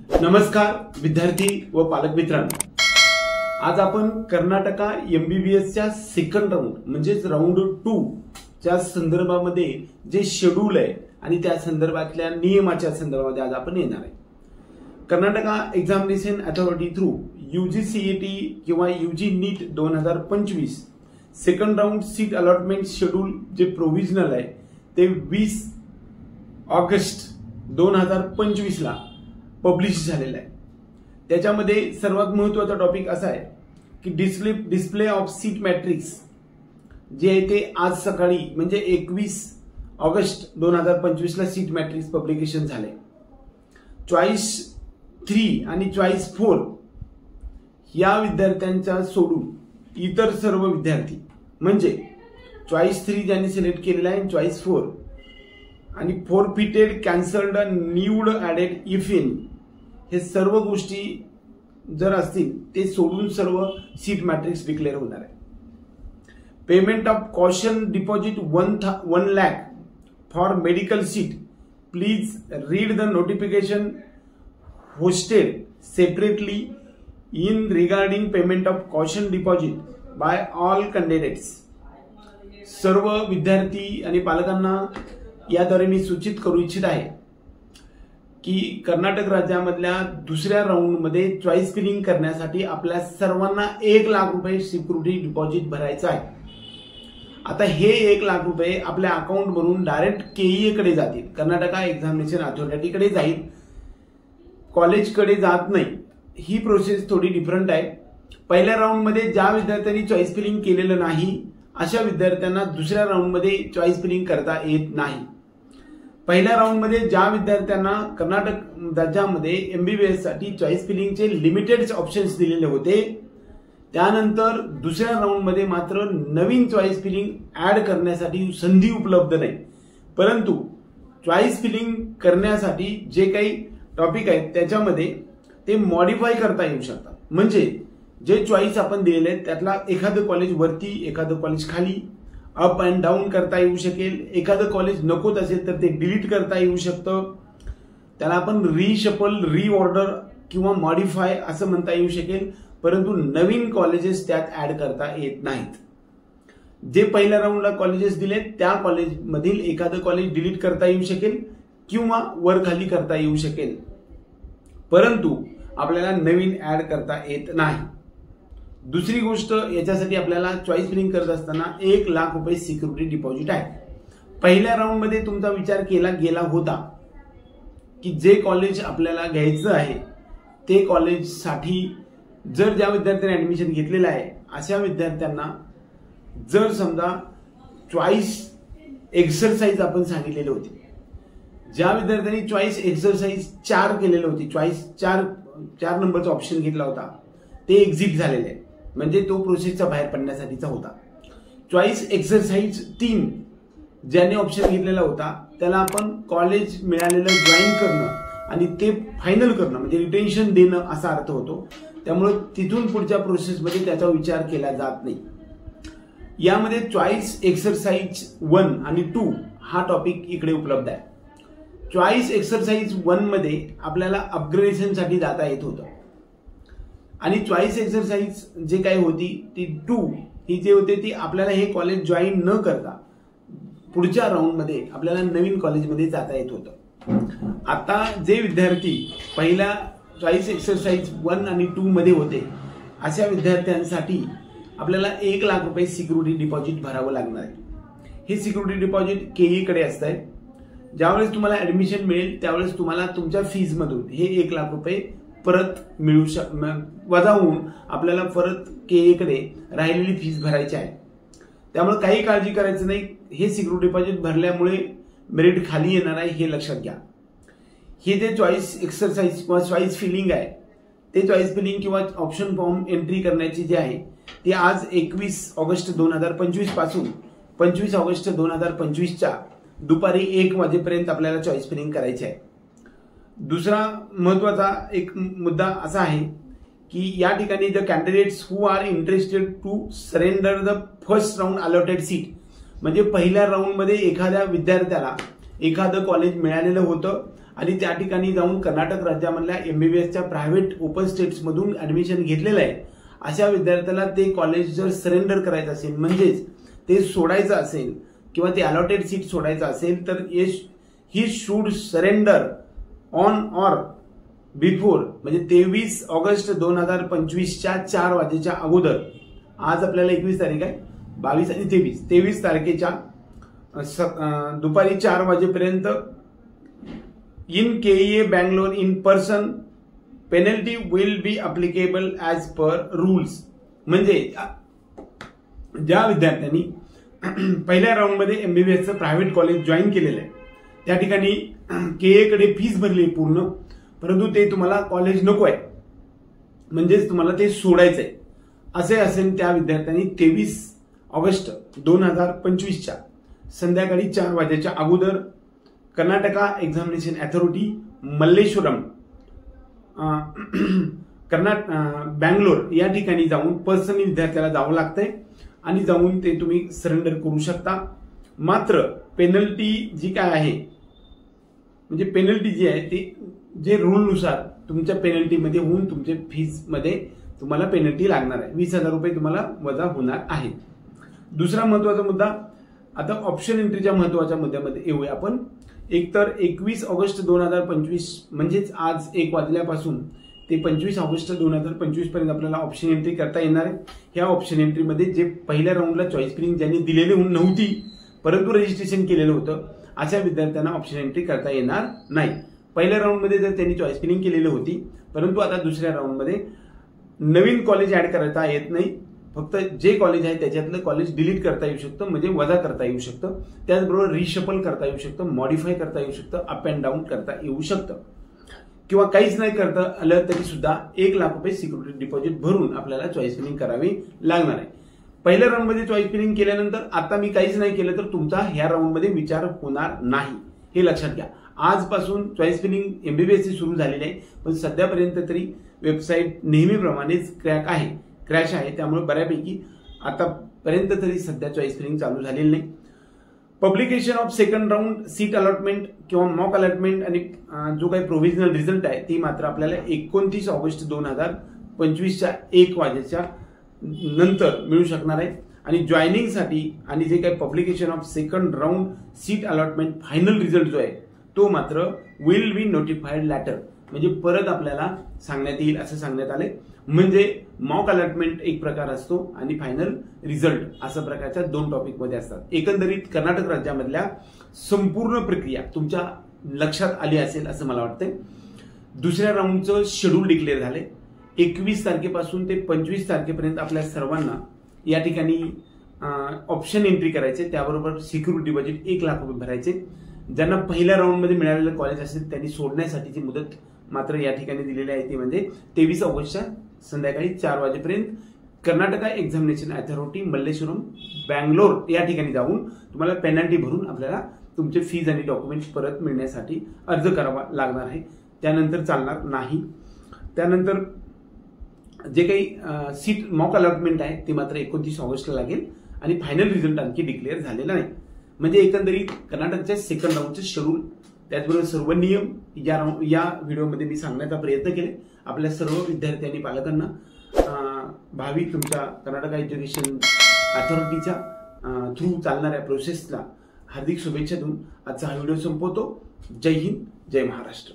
नमस्कार विद्यार्थी व पालक मित्रांनो, आज आपण कर्नाटका MBBS च्या सेकंड राऊंड म्हणजेच राऊंड 2 च्या संदर्भामध्ये जे शेड्यूल आहे आणि त्या संदर्भातल्या नियमाच्या संदर्भामध्ये आज आपण येणार आहे। Karnataka examination authority through UGCET किंवा UG नीट 2025 second round seat allotment schedule जे प्रोव्हिजनल आहे ते 20 ऑगस्ट 2025 ला पब्लिश झालेला आहे। त्याच्यामध्ये सर्वात महत्त्वाचा टॉपिक असा आहे की डिस्प्ले ऑफ सीट मॅट्रिक्स जे आहे ते आज सकाळी म्हणजे 21 ऑगस्ट 2025 ला सीट मॅट्रिक्स पब्लिकेशन झाले। चॉईस 3 आणि चॉईस 4 या विद्यार्थ्यांचा सोडून इतर सर्व विद्यार्थी म्हणजे चॉईस 3 ज्यांनी सिलेक्ट केलेला आहे, चॉईस 4 आणि forfeited, cancelled, nude, added if any हे सर्व गोष्टी जर असतील ते सोडून सर्व सीट मॅट्रिक्स डिक्लेअर होणार आहे। Payment of caution deposit 1 lakh for medical seat, please read the notification hosted separately in regarding payment of caution deposit by all candidates. सर्व विद्यार्थी आणि पालकांना याद्वारे मी सूचित करू इच्छित आहे की कर्नाटक राज्यामधल्या दुसऱ्या राऊंड मध्ये चॉईस फिलिंग करण्यासाठी आपल्या सर्वांना 1 लाख रुपये सिक्युरिटी डिपॉझिट भरायचं आहे। आता हे 1 लाख रुपये आपल्या अकाउंट वरून डायरेक्ट KEA कडे जातील, कर्नाटका एक्झामिनेशन अथॉरिटी कडे जाईल, कॉलेज कडे जात नाही। ही प्रोसेस थोडी डिफरंट आहे। पहिल्या राऊंड मध्ये ज्या विद्यार्थ्यांनी चॉईस फिलिंग केलेलं नाही अशा विद्यार्थ्यांना दुसऱ्या राऊंड मध्ये चॉईस फिलिंग करता येत नाही। पहिल्या राऊंड मध्ये ज्या विद्यार्थ्यांना कर्नाटक राज्यामध्ये MBBS साठी चॉईस फिलिंगचे लिमिटेड ऑप्शन्स दिलेले होते, त्यानंतर दुसऱ्या राऊंड मध्ये मात्र नवीन चॉईस फिलिंग ऍड करण्यासाठी संधी उपलब्ध नाही। परंतु चॉईस फिलिंग करण्यासाठी जे काही टॉपिक आहेत त्याच्यामध्ये ते मॉडिफाय करता येऊ शकतात। म्हणजे जे चॉईस आपण दिलेले आहेत त्यातला एखादं कॉलेज वरती, एखादं कॉलेज खाली, अप अँड डाऊन करता येऊ शकेल। एखादं कॉलेज नकोत असेल तर ते डिलीट करता येऊ शकतं। त्याला आपण रिशफल, रिऑर्डर किंवा मॉडिफाय असं म्हणता येऊ शकेल, परंतु नवीन कॉलेजेस त्यात ऍड करता येत नाहीत। जे पहिल्या राऊंडला कॉलेजेस दिलेत त्या कॉलेजमधील एखादं कॉलेज डिलीट करता येऊ शकेल किंवा वर खाली करता येऊ शकेल, परंतु आपल्याला नवीन ऍड करता येत नाही। दुसरी गोष्ट, याच्यासाठी आपल्याला चॉईस फिलिंग करत असताना 1 लाख रुपये सिक्युरिटी डिपॉझिट आहे। पहिल्या राऊंड मध्ये तुमचा विचार केला गेला होता की जे कॉलेज आपल्याला घ्यायचं आहे ते कॉलेजसाठी जर ज्या विद्यार्थ्यांनी ऍडमिशन घेतलेलं आहे अशा विद्यार्थ्यांना जर समजा चॉईस एक्सरसाइज आपण सांगितलेली होती, ज्या विद्यार्थ्यांनी चॉईस एक्सरसाइज 4 केलेली होती, चॉईस 4 नंबरचा ऑप्शन घेतला होता, ते एक्झिट झालेले आहे, म्हणजे तो प्रोसेसच्या बाहेर पडण्यासाठीचा होता। चॉईस एक्सरसाइज 3 ज्याने ऑप्शन घेतलेला होता त्याला आपण कॉलेज मिळालेलं जॉईन करणं आणि ते फायनल करणं म्हणजे रिटेन्शन देणं असा अर्थ होतो, त्यामुळे तिथून पुढच्या प्रोसेसमध्ये त्याचा विचार केला जात नाही। यामध्ये चॉईस एक्सरसाइज 1 आणि 2 हा टॉपिक इकडे उपलब्ध आहे। चॉईस एक्सरसाइज 1 मध्ये आपल्याला अपग्रेडेशनसाठी जाता येत होतं आणि चॉईस एक्सरसाइज जे काही होती ती 2 ही जे होते ती आपल्याला हे कॉलेज जॉईन न करता पुढच्या राऊंड मध्ये आपल्याला नवीन कॉलेजमध्ये जाता येत होतं। आता जे विद्यार्थी पहिल्या चॉईस एक्सरसाइज 1 आणि 2 मध्ये होते अशा विद्यार्थ्यांसाठी आपल्याला 1 लाख रुपये सिक्युरिटी डिपॉझिट भरावं लागणार आहे। हे सिक्युरिटी डिपॉझिट KEA कडे असतंय। ज्यावेळेस तुम्हाला ऍडमिशन मिळेल त्यावेळेस तुम्हाला तुमच्या फीज मधून हे 1 लाख रुपये परत मिळू वजा होऊन आपल्याला परत KEA कडे राहिलेली फीस भरायची आहे। त्यामुळे काही काळजी करायचं नाही। हे सिक्युरिटी डिपॉझिट भरल्यामुळे मेरिट खाली येणार आहे हे लक्षात घ्या। हे जे चॉईस एक्सरसाइज किंवा चॉईस फिलिंग आहे ते चॉईस फिलिंग किंवा ऑप्शन फॉर्म एंट्री करण्याची जे आहे ती आज 21 ऑगस्ट 2025 पासून 25 ऑगस्ट 2025 च्या दुपारी 1 वाजेपर्यंत आपल्याला चॉईस फिलिंग करायची आहे। दुसरा महत्वाचा एक मुद्दा असा आहे की या ठिकाणी the candidates who are interested to surrender the first round allotted seat म्हणजे पहिल्या राऊंड मध्ये एखाद्या विद्यार्थ्याला एखादं कॉलेज मिळालेलं होतं आणि त्या ठिकाणी जाऊन कर्नाटक राज्यामधल्या एमबीबीएसच्या प्रायव्हेट ओपन स्टेट्स मधून ऍडमिशन घेतलेलं आहे अशा विद्यार्थ्याला ते कॉलेज जर सरेंडर करायचं असेल, म्हणजेच ते सोडायचं असेल किंवा ते अलॉटेड सीट सोडायचं असेल, तर he should surrender on or before म्हणजे 23 ऑगस्ट 2025च्या 4 वाजेच्या अगोदर. आज आपल्याला 21 तारीख आहे, 22 आणि 23 तारखेच्या दुपारी 4 वाजेपर्यंत in KEA Bangalore in person. Penalty will be applicable as per rules. म्हणजे ज्या विद्यार्थ्यांनी पहिल्या राऊंडमध्ये एमबीबीएसचं प्रायव्हेट कॉलेज जॉईन केलेलं आहे, त्या ठिकाणी केए कडे फीस भरली पूर्ण, परंतु ते तुम्हाला कॉलेज नको आहे, म्हणजेच तुम्हाला ते सोडायचंय असे असेल त्या विद्यार्थ्यांनी 23 ऑगस्ट 2025च्या संध्याकाळी 4 वाजेच्या अगोदर कर्नाटका एक्झामिनेशन अथॉरिटी मल्लेश्वरम बँगलोर या ठिकाणी जाऊन पर्सनली विद्यार्थ्याला जावं लागतंय आणि जाऊन ते तुम्ही सरेंडर करू शकता. मात्र पेनल्टी जी काय आहे, म्हणजे पेनल्टी जी आहे ती जे रूलनुसार तुमच्या पेनल्टीमध्ये होऊन तुमच्या फीसमध्ये तुम्हाला पेनल्टी लागणार आहे. 20,000 रुपये तुम्हाला वजा होणार आहे. दुसरा महत्वाचा मुद्दा, आता ऑप्शन एंट्रीच्या महत्वाच्या मुद्द्यामध्ये येऊया आपण. एकतर 21 ऑगस्ट 2025 म्हणजेच आज 1 वाजल्यापासून ते 25 ऑगस्ट 2025 पर्यंत आपल्याला ऑप्शन एंट्री करता येणार आहे. ह्या ऑप्शन एंट्रीमध्ये जे पहिल्या राऊंडला चॉईस फिलिंग ज्यांनी दिलेली नव्हती परंतु रजिस्ट्रेशन केलेलं होतं अशा विद्यार्थ्यांना ऑप्शन एंट्री करता येणार नाही. पहिल्या राऊंडमध्ये जर त्यांनी चॉईस फिलिंग केलेली होती, परंतु आता दुसऱ्या राऊंडमध्ये नवीन कॉलेज ऍड करता येत नाही. फक्त जे कॉलेज आहे त्याच्यातलं कॉलेज डिलीट करता येऊ शकतं, म्हणजे वजा करता येऊ शकतं. त्याचबरोबर रिशफल करता येऊ शकतं, मॉडिफाय करता येऊ शकतं, अप अँड डाऊन करता येऊ शकतं, किंवा काहीच नाही करता आलं तरी सुद्धा 1 लाख रुपये सिक्युरिटी डिपॉझिट भरून आपल्याला चॉईस फिलिंग करावी लागणार आहे. पहिल्या राऊंडमध्ये चॉईस फिलिंग केल्यानंतर आता मी काहीच नाही केलं तर तुमचा ह्या राऊंडमध्ये विचार होणार नाही, हे लक्षात घ्या. आजपासून चॉईस फिलिंग एमबीबीएसची सुरू झालेली आहे, पण सध्यापर्यंत तरी वेबसाईट नेहमीप्रमाणेच क्रॅश आहे. त्यामुळे बऱ्यापैकी आतापर्यंत तरी सध्या चॉईस फिलिंग चालू झालेली नाही. Publication of second round seat allotment किंवा मॉक अलॉटमेंट आणि जो काही प्रोव्हिजनल रिझल्ट आहे ती मात्र आपल्याला 29 ऑगस्ट 2025च्या 1 वाजेच्या नंतर मिळू शकणार आहे. आणि जॉईनिंगसाठी आणि जे काही publication of second round seat allotment final result जो आहे तो मात्र विल बी नोटिफाईड लॅटर, म्हणजे परत आपल्याला सांगण्यात येईल असं सांगण्यात आले. म्हणजे मॉक अलॉटमेंट एक प्रकार असतो आणि फायनल रिझल्ट असं प्रकारच्या 2 टॉपिकमध्ये असतात. एकंदरीत कर्नाटक राज्यामधल्या संपूर्ण प्रक्रिया तुमच्या लक्षात आली असेल असं मला वाटतंय. दुसऱ्या राऊंडचं शेड्यूल डिक्लेअर झाले. 21 तारखेपासून ते 25 तारखेपर्यंत आपल्या सर्वांना या ठिकाणी ऑप्शन एंट्री करायचे, त्याबरोबर सिक्युरिटी डिपॉझिट 1 लाख रुपये भरायचे. ज्यांना पहिल्या राऊंडमध्ये मिळालेलं कॉलेज असेल त्यांनी सोडण्यासाठीची मुदत मात्र या ठिकाणी दिलेली आहे, ती म्हणजे 23 ऑगस्टच्या संध्याकाळी 4 वाजेपर्यंत कर्नाटका एक्झामिनेशन अथॉरिटी मल्लेश्वरम बँगलोर या ठिकाणी जाऊन तुम्हाला पेनल्टी भरून आपल्याला तुमचे फीज आणि डॉक्युमेंट्स परत मिळण्यासाठी अर्ज करावा लागणार आहे. त्यानंतर चालणार नाही. त्यानंतर जे काही सीट मॉक अलॉटमेंट आहे ते मात्र 29 ऑगस्टला लागेल आणि फायनल रिझल्ट आणखी डिक्लेअर झालेला नाही. म्हणजे एकंदरीत कर्नाटकच्या सेकंड राऊंडचे शेड्यूल त्याचबरोबर सर्व नियम या व्हिडिओमध्ये मी सांगण्याचा प्रयत्न केले. आपल्या सर्व विद्यार्थी आणि पालकांना भावी तुमच्या कर्नाटक एज्युकेशन अथॉरिटीच्या थ्रू चालणाऱ्या प्रोसेसला हार्दिक शुभेच्छा देऊन आजचा हा व्हिडिओ संपवतो. जय हिंद, जय महाराष्ट्र.